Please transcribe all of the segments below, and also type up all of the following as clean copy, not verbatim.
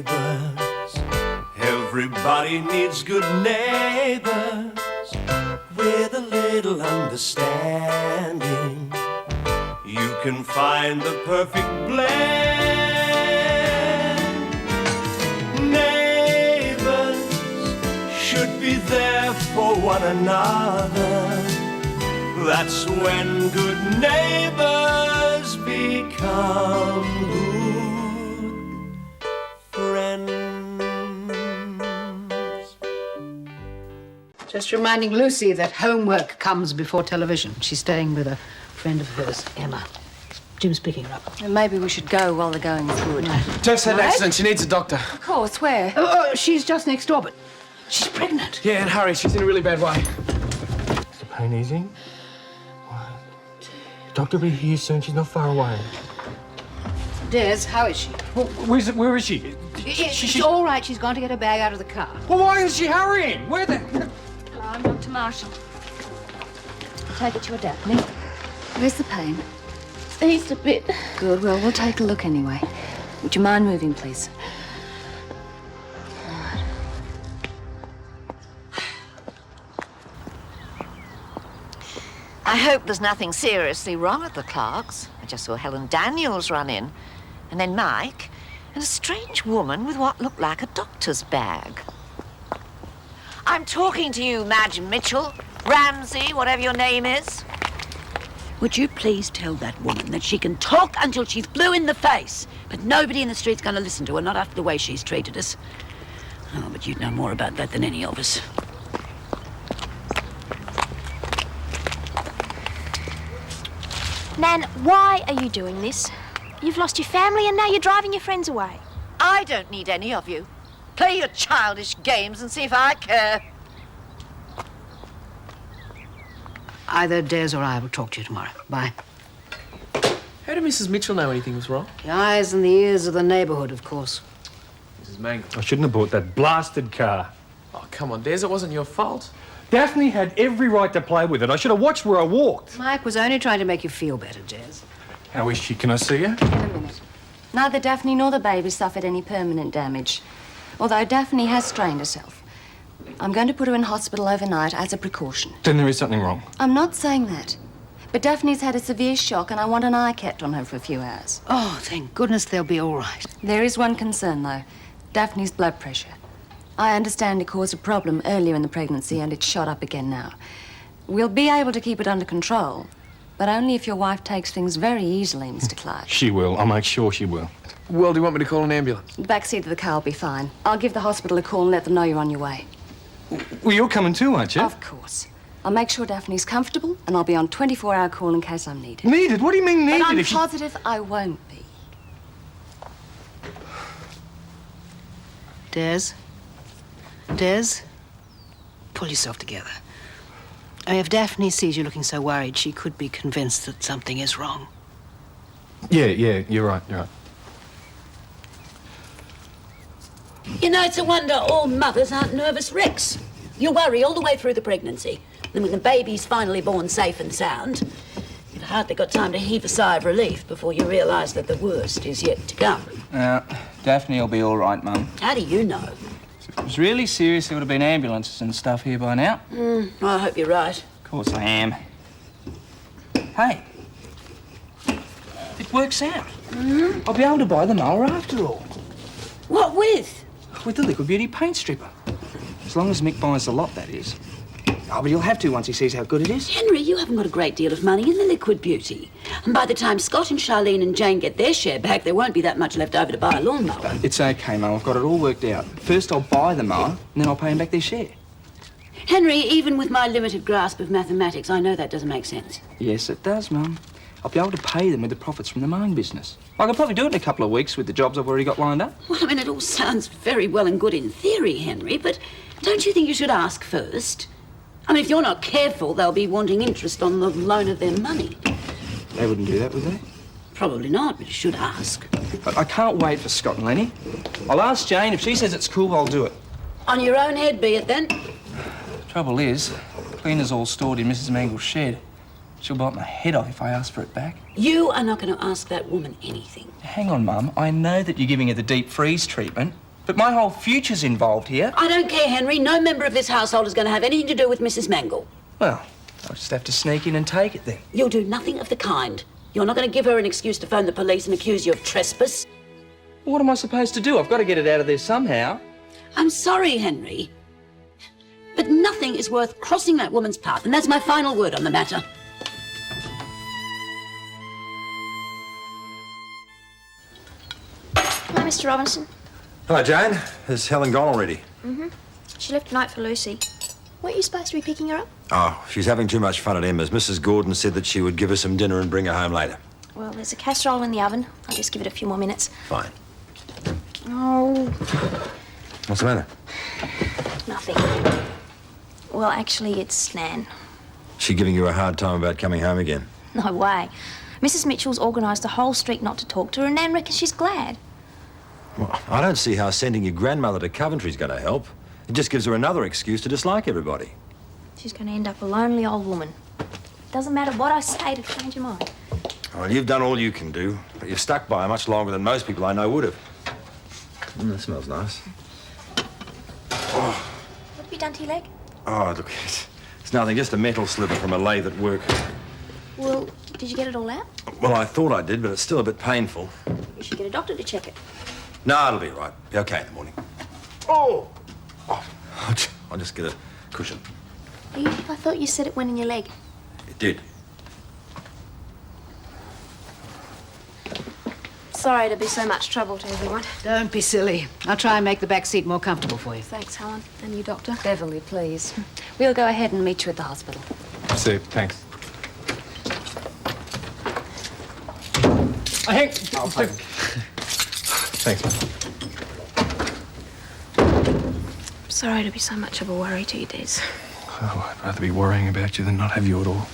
neighbours. Everybody needs good neighbours with a little understanding. You can find the perfect blend. Neighbours should be there for one another. That's when good neighbours become good friends. Just reminding Lucy that homework comes before television. She's staying with a friend of hers, Emma. Jim's picking her up. Maybe we should go while the going's good. Tess had an accident. She needs a doctor. Of course, where? Oh, she's just next door, but she's pregnant. Yeah, and hurry. She's in a really bad way. Is the pain easing? Doctor will be here soon. She's not far away. Des, how is she? Well, where is she? She's all right. She's gone to get her bag out of the car. Well, why is she hurrying? Where the... I'm Dr. Marshall. Take it to a Daphne. Where's the pain? It's eased a bit. Good, well, we'll take a look anyway. Would you mind moving, please? I hope there's nothing seriously wrong at the Clarkes. I just saw Helen Daniels run in, and then Mike, and a strange woman with what looked like a doctor's bag. I'm talking to you, Madge Mitchell, Ramsay, whatever your name is. Would you please tell that woman that she can talk until she's blue in the face, but nobody in the street's going to listen to her, not after the way she's treated us. Oh, but you'd know more about that than any of us. Nan, why are you doing this? You've lost your family and now you're driving your friends away. I don't need any of you. Play your childish games and see if I care. Either Des or I will talk to you tomorrow. Bye. How did Mrs. Mitchell know anything was wrong? The eyes and the ears of the neighbourhood, of course. Mrs. Mangel. I shouldn't have bought that blasted car. Oh, come on, Des. It wasn't your fault. Daphne had every right to play with it. I should have watched where I walked. Mike was only trying to make you feel better, Des. How is she? Can I see her? In a minute. Neither Daphne nor the baby suffered any permanent damage, although Daphne has strained herself. I'm going to put her in hospital overnight as a precaution. Then there is something wrong. I'm not saying that, but Daphne's had a severe shock and I want an eye kept on her for a few hours. Oh, thank goodness they'll be all right. There is one concern, though. Daphne's blood pressure. I understand it caused a problem earlier in the pregnancy and it's shot up again now. We'll be able to keep it under control, but only if your wife takes things very easily, Mr. Clarke. She will. I'll make sure she will. Well, do you want me to call an ambulance? The back seat of the car will be fine. I'll give the hospital a call and let them know you're on your way. Well, you're coming too, aren't you? Of course. I'll make sure Daphne's comfortable and I'll be on 24-hour call in case I'm needed. Needed? What do you mean needed? But I'm if she... positive I won't be. Des? Pull yourself together. I mean, if Daphne sees you looking so worried, she could be convinced that something is wrong. Yeah, you're right. You know, it's a wonder all mothers aren't nervous wrecks. You worry all the way through the pregnancy. Then when the baby's finally born safe and sound, you've hardly got time to heave a sigh of relief before you realise that the worst is yet to come. Daphne will be all right, Mum. How do you know? If it was really serious, there would have been ambulances and stuff here by now. Well, I hope you're right. Of course I am. Hey. It works out. I'll be able to buy the mower after all. What with? With the Liquid Beauty paint stripper. As long as Mick buys the lot, that is. Oh, but he'll have to once he sees how good it is. Henry, you haven't got a great deal of money in the Liquid Beauty. And by the time Scott and Charlene and Jane get their share back, there won't be that much left over to buy a lawnmower. It's okay, Mum. I've got it all worked out. First I'll buy the mower, and then I'll pay him back their share. Henry, even with my limited grasp of mathematics, I know that doesn't make sense. Yes, it does, Mum. I'll be able to pay them with the profits from the mowing business. I could probably do it in a couple of weeks with the jobs I've already got lined up. Well, I mean, it all sounds very well and good in theory, Henry, but don't you think you should ask first? I mean, if you're not careful, they'll be wanting interest on the loan of their money. They wouldn't do that, would they? Probably not, but you should ask. But I can't wait for Scott and Lenny. I'll ask Jane. If she says it's cool, I'll do it. On your own head be it, then. Trouble is, cleaner's all stored in Mrs. Mangel's shed. She'll bite my head off if I ask for it back. You are not going to ask that woman anything. Hang on, Mum. I know that you're giving her the deep freeze treatment, But my whole future's involved here. I don't care, Henry. No member of this household is going to have anything to do with Mrs. Mangel. Well, I'll just have to sneak in and take it then. You'll do nothing of the kind. You're not going to give her an excuse to phone the police and accuse you of trespass. What am I supposed to do? I've got to get it out of there somehow. I'm sorry, Henry. But nothing is worth crossing that woman's path, and that's my final word on the matter. Hi, Mr. Robinson. Hello, Jane. Has Helen gone already? Mm-hmm. She left a note for Lucy. Weren't you supposed to be picking her up? Oh, she's having too much fun at Emma's. Mrs. Gordon said that she would give her some dinner and bring her home later. Well, there's a casserole in the oven. I'll just give it a few more minutes. Fine. Oh, What's the matter? nothing. Well, actually, it's Nan. She giving you a hard time about coming home again? No way. Mrs. Mitchell's organised a whole street not to talk to her, and Nan reckons she's glad. Well, I don't see how sending your grandmother to Coventry's going to help. It just gives her another excuse to dislike everybody. She's going to end up a lonely old woman. Doesn't matter what I say to change her mind. Well, you've done all you can do, but you've stuck by her much longer than most people I know would have. That smells nice. What have you done to your leg? Oh, look, it's nothing, just a metal sliver from a lathe at work. Well, did you get it all out? Well, I thought I did, but it's still a bit painful. You should get a doctor to check it. No, it'll be all right. Be okay in the morning. Oh! I'll just get a cushion. I thought you said it went in your leg. It did. Sorry to be so much trouble to everyone. Don't be silly. I'll try and make the back seat more comfortable for you. Thanks, Helen. And you, Doctor? Beverly, please. We'll go ahead and meet you at the hospital. See, thanks. Hank! Thanks, man. Sorry to be so much of a worry to you, Des. Oh, I'd rather be worrying about you than not have you at all.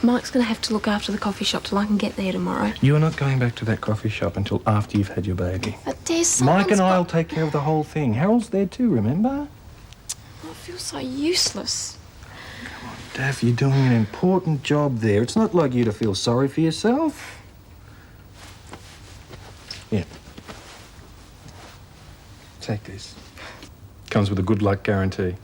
Mike's going to have to look after the coffee shop till I can get there tomorrow. You're not going back to that coffee shop until after you've had your baby. But Des, Mike and I'll take care of the whole thing. Harold's there too, remember? I feel so useless. Daff, you're doing an important job there. It's not like you to feel sorry for yourself. Yeah. Take this. Comes with a good luck guarantee.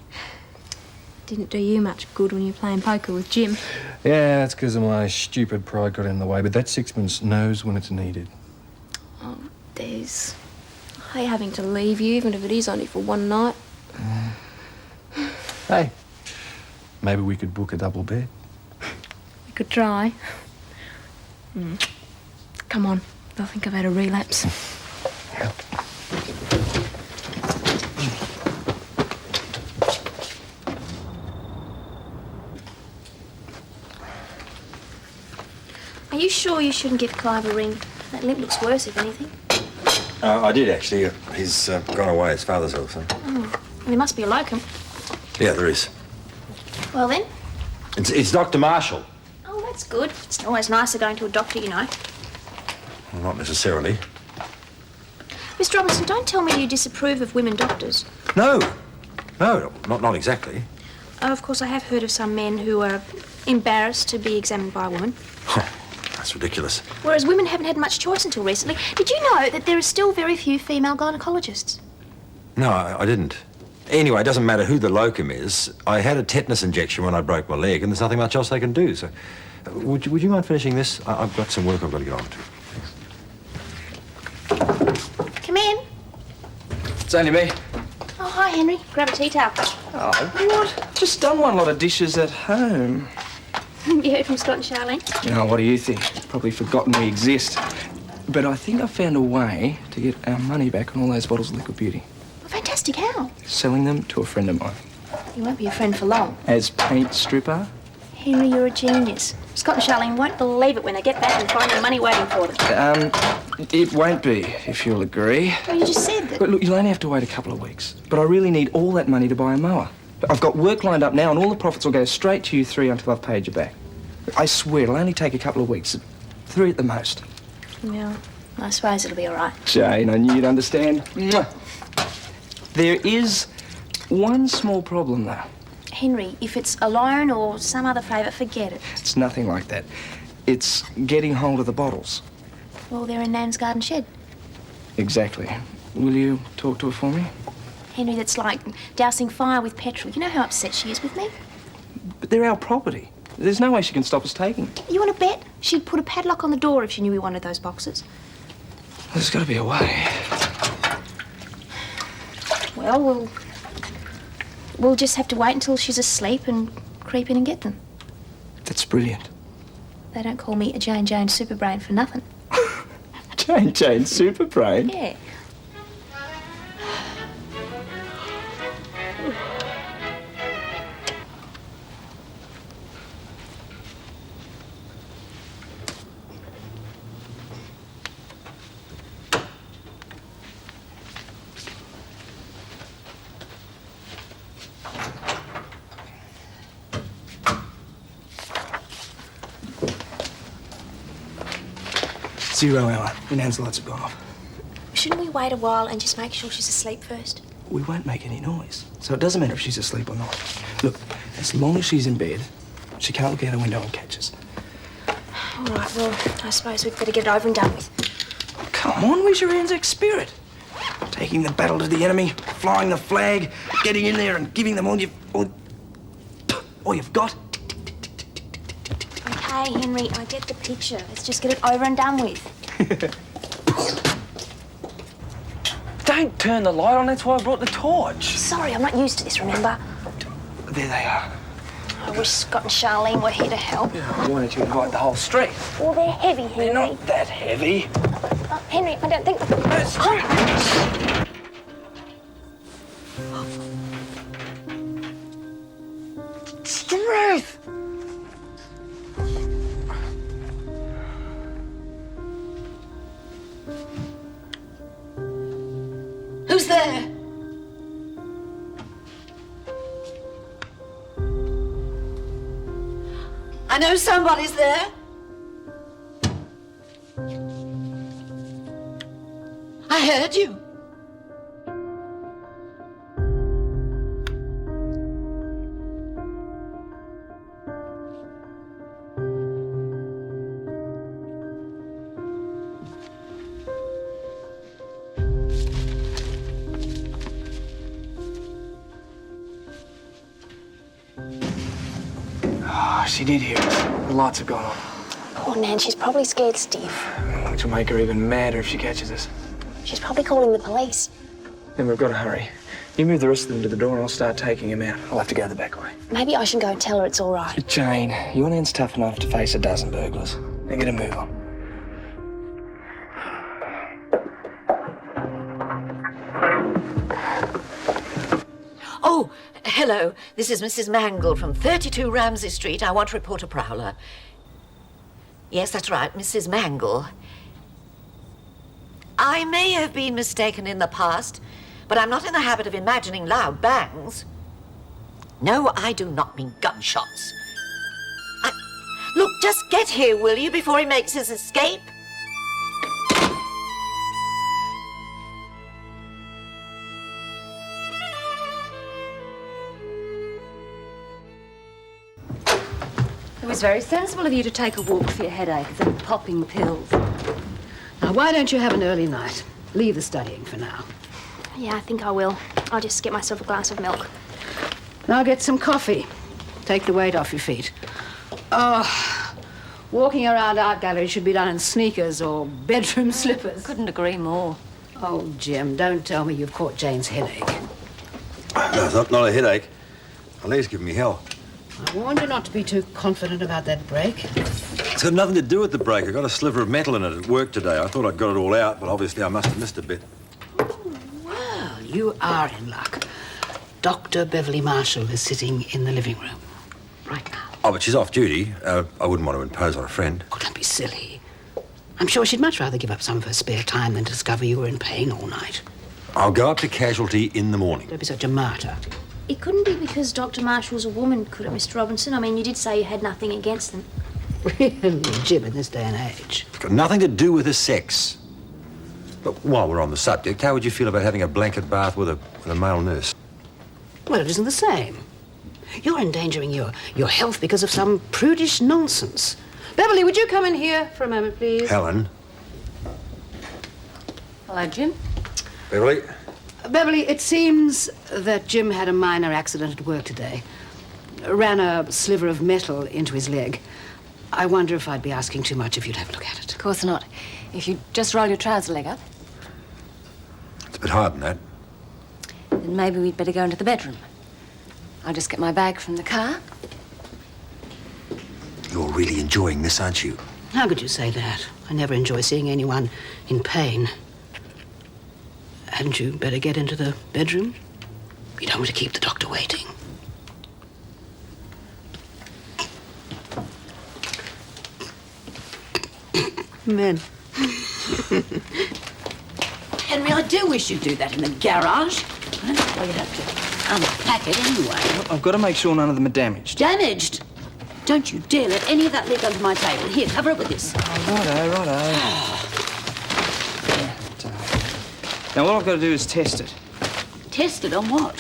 Didn't do you much good when you were playing poker with Jim. Yeah, that's because of my stupid pride got in the way, but that sixpence knows when it's needed. Oh, Des. I hate having to leave you, even if it is only for one night. Hey, maybe we could book a double bed. We could try. Come on. I think I've had a relapse. Are you sure you shouldn't give Clive a ring? That limp looks worse, if anything. I did, actually. He's gone away. His father's ill, so... Oh, well, there must be a locum. Yeah, there is. Well, then. It's Dr. Marshall. Oh, that's good. It's always nicer going to a doctor, you know. Well, not necessarily. Mr. Robinson, don't tell me you disapprove of women doctors. No, not exactly. Oh, of course, I have heard of some men who are embarrassed to be examined by a woman. That's ridiculous. Whereas women haven't had much choice until recently. Did you know that there are still very few female gynecologists? No, I didn't. Anyway, it doesn't matter who the locum is. I had a tetanus injection when I broke my leg, and there's nothing much else they can do. So, would you mind finishing this? I've got some work I've got to get on to. Come in. It's only me. Oh, hi, Henry. Grab a tea towel. Oh, what? Just done one lot of dishes at home. You heard from Scott and Charlene? Now, what do you think? Probably forgotten we exist. But I think I found a way to get our money back on all those bottles of Liquid Beauty. Well, fantastic. How? Selling them to a friend of mine. You won't be a friend for long. As paint stripper. Henry, you're a genius. Scott and Charlene won't believe it when they get back and find the money waiting for them. It won't be, if you'll agree. Well, you just said that. But look, you'll only have to wait a couple of weeks. But I really need all that money to buy a mower. I've got work lined up now, and all the profits will go straight to you three until I've paid you back. I swear, it'll only take a couple of weeks. 3 at the most. Well, I suppose it'll be all right. Jane, I knew you'd understand. Mwah. There is one small problem, though. Henry, if it's a loan or some other favour, forget it. It's nothing like that. It's getting hold of the bottles. Well, they're in Nan's garden shed. Exactly. Will you talk to her for me? Henry, that's like dousing fire with petrol. You know how upset she is with me? But they're our property. There's no way she can stop us taking them. You want to bet she'd put a padlock on the door if she knew we wanted those boxes? There's got to be a way. Well, we'll just have to wait until she's asleep and creep in and get them. That's brilliant. They don't call me a Jane Superbrain for nothing. Jane Superbrain? Yeah. Zero hour, when Nan's lights have gone off. Shouldn't we wait a while and just make sure she's asleep first? We won't make any noise, so it doesn't matter if she's asleep or not. Look, as long as she's in bed, she can't look out a window and catch us. All right, well, I suppose we'd better get it over and done with. Come on, where's your Anzac spirit? Taking the battle to the enemy, flying the flag, getting in there and giving them all you've got. Okay, Henry, I get the picture. Let's just get it over and done with. Don't turn the light on, that's why I brought the torch. Sorry, I'm not used to this, remember? There they are. I wish Scott and Charlene were here to help. Why don't you invite the whole street? Well, they're heavy, Henry. They're not that heavy. Henry, I don't think... Strength! Who's there? I know somebody's there. I heard you. She did hear us. The lights have gone on. Poor Nan, she's probably scared stiff. Which will make her even madder if she catches us. She's probably calling the police. Then we've got to hurry. You move the rest of them to the door and I'll start taking them out. I'll have to go the back way. Maybe I should go and tell her it's all right. Jane, your Nan's tough enough to face a dozen burglars. Now get a move on. Oh, hello. This is Mrs. Mangel from 32 Ramsay Street. I want to report a prowler. Yes, that's right, Mrs. Mangel. I may have been mistaken in the past, but I'm not in the habit of imagining loud bangs. No, I do not mean gunshots. Look, just get here, will you, before he makes his escape? It was very sensible of you to take a walk for your headache instead of popping pills. Now, why don't you have an early night? Leave the studying for now. Yeah, I think I will. I'll just get myself a glass of milk. Now get some coffee. Take the weight off your feet. Oh, walking around art galleries should be done in sneakers or bedroom slippers. Couldn't agree more. Oh, Jim, don't tell me you've caught Jane's headache. No, it's not a headache. My leg's giving me hell. I warned you not to be too confident about that break. It's got nothing to do with the break. I got a sliver of metal in it at work today. I thought I'd got it all out, but obviously I must have missed a bit. Well, you are in luck. Dr. Beverly Marshall is sitting in the living room right now. Oh, but she's off duty. I wouldn't want to impose on a friend. Oh, don't be silly. I'm sure she'd much rather give up some of her spare time than discover you were in pain all night. I'll go up to casualty in the morning. Don't be such a martyr. It couldn't be because Dr. Marshall's a woman, could it, Mr. Robinson? I mean, you did say you had nothing against them. Really, Jim, in this day and age. It's got nothing to do with the sex. But while we're on the subject, how would you feel about having a blanket bath with a male nurse? Well, it isn't the same. You're endangering your health because of some prudish nonsense. Beverly, would you come in here for a moment, please? Helen. Hello, Jim. Beverly? Beverly, it seems that Jim had a minor accident at work today. Ran a sliver of metal into his leg. I wonder if I'd be asking too much if you'd have a look at it. Of course not. If you just roll your trouser leg up, It's a bit hard than that. then maybe we'd better go into the bedroom. I'll just get my bag from the car. You're really enjoying this, aren't you? How could you say that? I never enjoy seeing anyone in pain. Hadn't you better get into the bedroom? You don't want to keep the doctor waiting. Men. Henry, I do wish you'd do that in the garage. I don't know why you'd have to unpack it anyway. I've got to make sure none of them are damaged. Damaged? Don't you dare let any of that leak onto my table. Here, cover it with this. Righto. Now, all I've got to do is test it. Test it on what?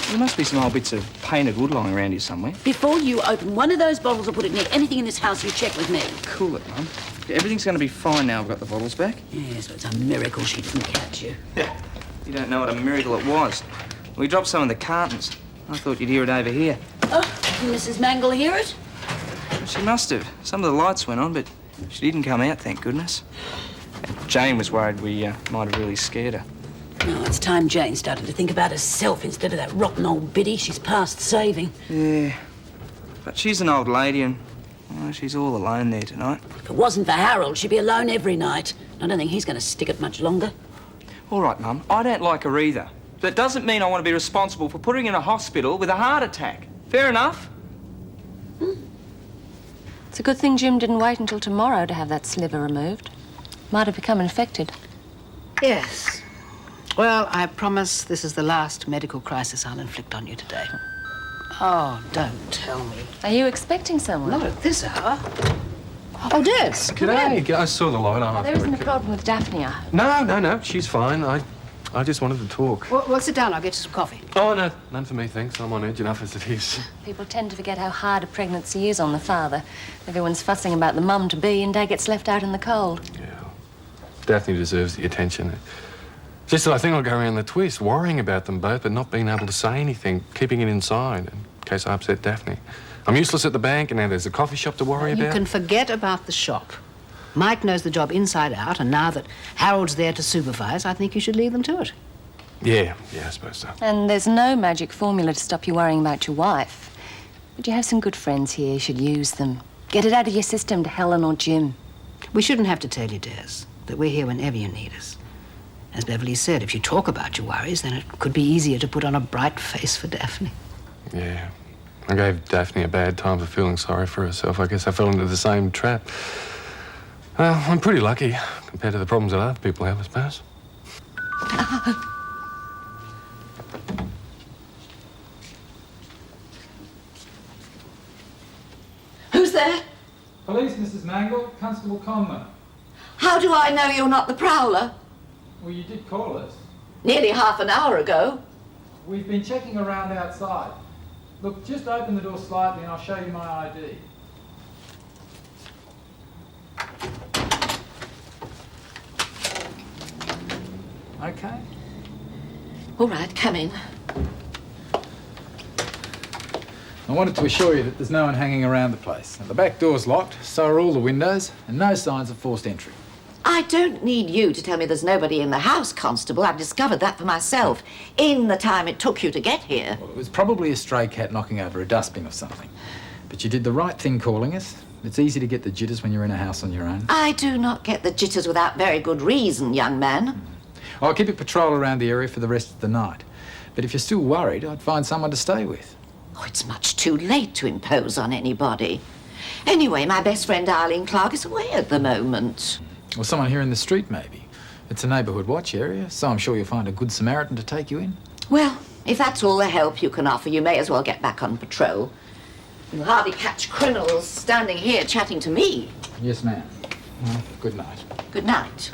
There must be some old bits of painted wood lying around here somewhere. Before you open one of those bottles or put it near anything in this house, you check with me. Cool it, Mum. Everything's going to be fine now I've got the bottles back. Yes, well, it's a miracle she didn't catch you. Yeah. You don't know what a miracle it was. We dropped some in the cartons. I thought you'd hear it over here. Oh, did Mrs. Mangel hear it? She must have. Some of the lights went on, but she didn't come out, thank goodness. Jane was worried we might have really scared her. No, it's time Jane started to think about herself instead of that rotten old biddy. She's past saving. Yeah. But she's an old lady and, well, she's all alone there tonight. If it wasn't for Harold, she'd be alone every night. I don't think he's going to stick it much longer. All right, Mum. I don't like her either. But it doesn't mean I want to be responsible for putting her in a hospital with a heart attack. Fair enough? It's a good thing Jim didn't wait until tomorrow to have that sliver removed. Might have become infected. Yes. Well, I promise this is the last medical crisis I'll inflict on you today. Oh, don't tell me. Are you expecting someone? Not at this hour. Oh, Des, come in. G'day. I saw the light on. There isn't a problem with Daphne. No. She's fine. I just wanted to talk. Well, sit down. I'll get you some coffee. Oh, no. None for me, thanks. I'm on edge enough as it is. People tend to forget how hard a pregnancy is on the father. Everyone's fussing about the mum-to-be and Dad gets left out in the cold. Yeah. Daphne deserves the attention. Just that I think I'll go around the twist, worrying about them both, but not being able to say anything, keeping it inside in case I upset Daphne. I'm useless at the bank, and now there's a coffee shop to worry about. You can forget about the shop. Mike knows the job inside out, and now that Harold's there to supervise, I think you should leave them to it. Yeah, I suppose so. And there's no magic formula to stop you worrying about your wife. But you have some good friends here. You should use them. Get it out of your system to Helen or Jim. We shouldn't have to tell you, Des, that we're here whenever you need us. As Beverly said, if you talk about your worries, then it could be easier to put on a bright face for Daphne. Yeah. I gave Daphne a bad time for feeling sorry for herself. I guess I fell into the same trap. Well, I'm pretty lucky compared to the problems that other people have, I suppose. Who's there? Police, Mrs. Mangel. Constable Conlon. How do I know you're not the prowler? Well, you did call us. Nearly half an hour ago. We've been checking around outside. Look, just open the door slightly and I'll show you my ID. Okay. All right, come in. I wanted to assure you that there's no one hanging around the place. The back door's locked, so are all the windows, and no signs of forced entry. I don't need you to tell me there's nobody in the house, Constable. I've discovered that for myself in the time it took you to get here. Well, it was probably a stray cat knocking over a dustbin or something. But you did the right thing calling us. It's easy to get the jitters when you're in a house on your own. I do not get the jitters without very good reason, young man. I'll keep a patrol around the area for the rest of the night. But if you're still worried, I'd find someone to stay with. Oh, it's much too late to impose on anybody. Anyway, my best friend Arlene Clarke is away at the moment. Or someone here in the street, maybe. It's a neighbourhood watch area, so I'm sure you'll find a good Samaritan to take you in. Well, if that's all the help you can offer, you may as well get back on patrol. You'll hardly catch criminals standing here chatting to me. Yes, ma'am. Well, good night. Good night.